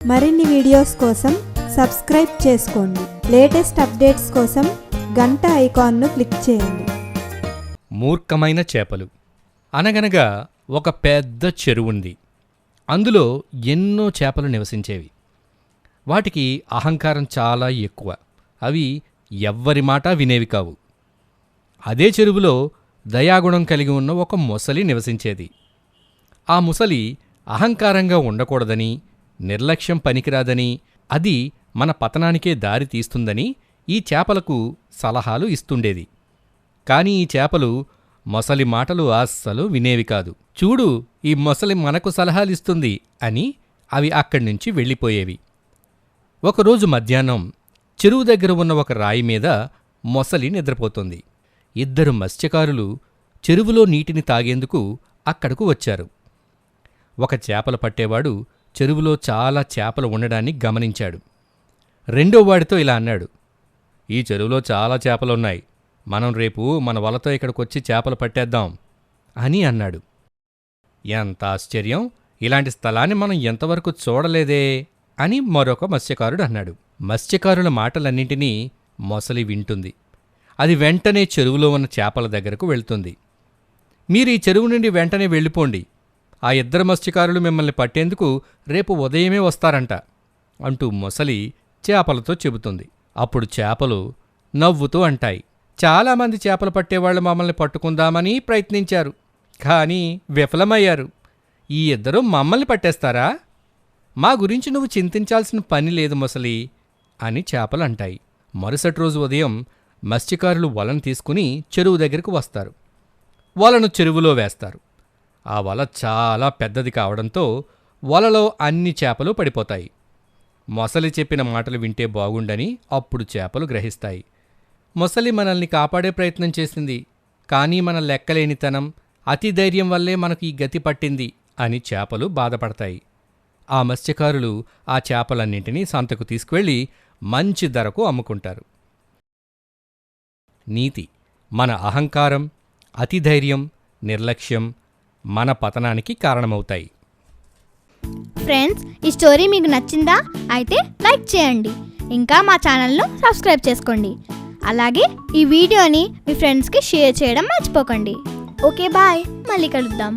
మరిన్ని వీడియోస్ కోసం సబ్స్క్రైబ్ చేసుకోండి. లేటెస్ట్ అప్డేట్స్ కోసం గంట ఐకాన్ను క్లిక్ చేయండి. మూర్ఖమైన చేపలు. అనగనగా ఒక పెద్ద చెరువుంది. అందులో ఎన్నో చేపలు నివసించేవి. వాటికి అహంకారం చాలా ఎక్కువ. అవి ఎవ్వరి మాట వినేవి కావు. అదే చెరువులో దయాగుణం కలిగి ఉన్న ఒక మొసలి నివసించేది. ఆ ముసలి అహంకారంగా ఉండకూడదని, నిర్లక్ష్యం పనికిరాదని, అది మన పతనానికే దారి తీస్తుందని ఈ చేపలకు సలహాలు ఇస్తుండేది. కాని ఈ చేపలు మొసలి మాటలు అస్సలు వినేవి కాదు. చూడు, ఈ మొసలి మనకు సలహాలిస్తుంది అని అవి అక్కడ్నుంచి వెళ్ళిపోయేవి. ఒకరోజు మధ్యాహ్నం చెరువు దగ్గర ఉన్న ఒక రాయి మీద మొసలి నిద్రపోతుంది. ఇద్దరు మత్స్యకారులు చెరువులో నీటిని తాగేందుకు అక్కడకు వచ్చారు. ఒక చేపలు పట్టేవాడు చెరువులో చాలా చేపలు ఉండడాన్ని గమనించాడు. రెండోవాడితో ఇలా అన్నాడు, ఈ చెరువులో చాలా చేపలున్నాయి. మనం రేపు మన వలతో ఇక్కడికొచ్చి చేపలు పట్టేద్దాం అని అన్నాడు. ఎంత ఆశ్చర్యం! ఇలాంటి స్థలాన్ని మనం ఎంతవరకు చూడలేదే అని మరొక మత్స్యకారుడు అన్నాడు. మత్స్యకారుల మాటలన్నింటినీ మొసలి వింటుంది. అది వెంటనే చెరువులో ఉన్న చేపల దగ్గరకు వెళ్తుంది. మీరు ఈ చెరువు నుండి వెంటనే వెళ్ళిపోండి. ఆ ఇద్దరు మత్స్యకారులు మిమ్మల్ని పట్టేందుకు రేపు ఉదయమే వస్తారంట అంటూ మొసలి చేపలతో చెబుతుంది. అప్పుడు చేపలు నవ్వుతూ అంటాయి, చాలామంది చేపలు పట్టేవాళ్లు మమ్మల్ని పట్టుకుందామని ప్రయత్నించారు, కానీ విఫలమయ్యారు. ఈ ఇద్దరు మమ్మల్ని పట్టేస్తారా? మా గురించి నువ్వు చింతించాల్సిన పని లేదు మొసలి అని చేపలు అంటాయి. మరుసటి రోజు ఉదయం మత్స్యకారులు వలను తీసుకుని చెరువు దగ్గరకు వస్తారు. వలను చెరువులో వేస్తారు. ఆ వల చాలా పెద్దది కావడంతో వలలో అన్ని చేపలు పడిపోతాయి. మొసలి చెప్పిన మాటలు వింటే బాగుండని అప్పుడు చేపలు గ్రహిస్తాయి. మొసలి మనల్ని కాపాడే ప్రయత్నం చేసింది, కానీ మన లెక్కలేనితనం, అతి ధైర్యం వల్లే మనకు ఈ గతి పట్టింది అని చేపలు బాధపడతాయి. ఆ మత్స్యకారులు ఆ చేపలన్నింటినీ సంతకు తీసుకువెళ్ళి మంచి ధరకు అమ్ముకుంటారు. నీతి: మన అహంకారం, అతిధైర్యం, నిర్లక్ష్యం మన పతనానికి కారణమవుతాయి. ఫ్రెండ్స్, ఈ స్టోరీ మీకు నచ్చిందా? అయితే లైక్ చేయండి, ఇంకా మా ఛానల్ను సబ్స్క్రైబ్ చేసుకోండి. అలాగే ఈ వీడియోని మీ ఫ్రెండ్స్కి షేర్ చేయడం మర్చిపోకండి. ఓకే, బాయ్, మళ్ళీ కలుద్దాం.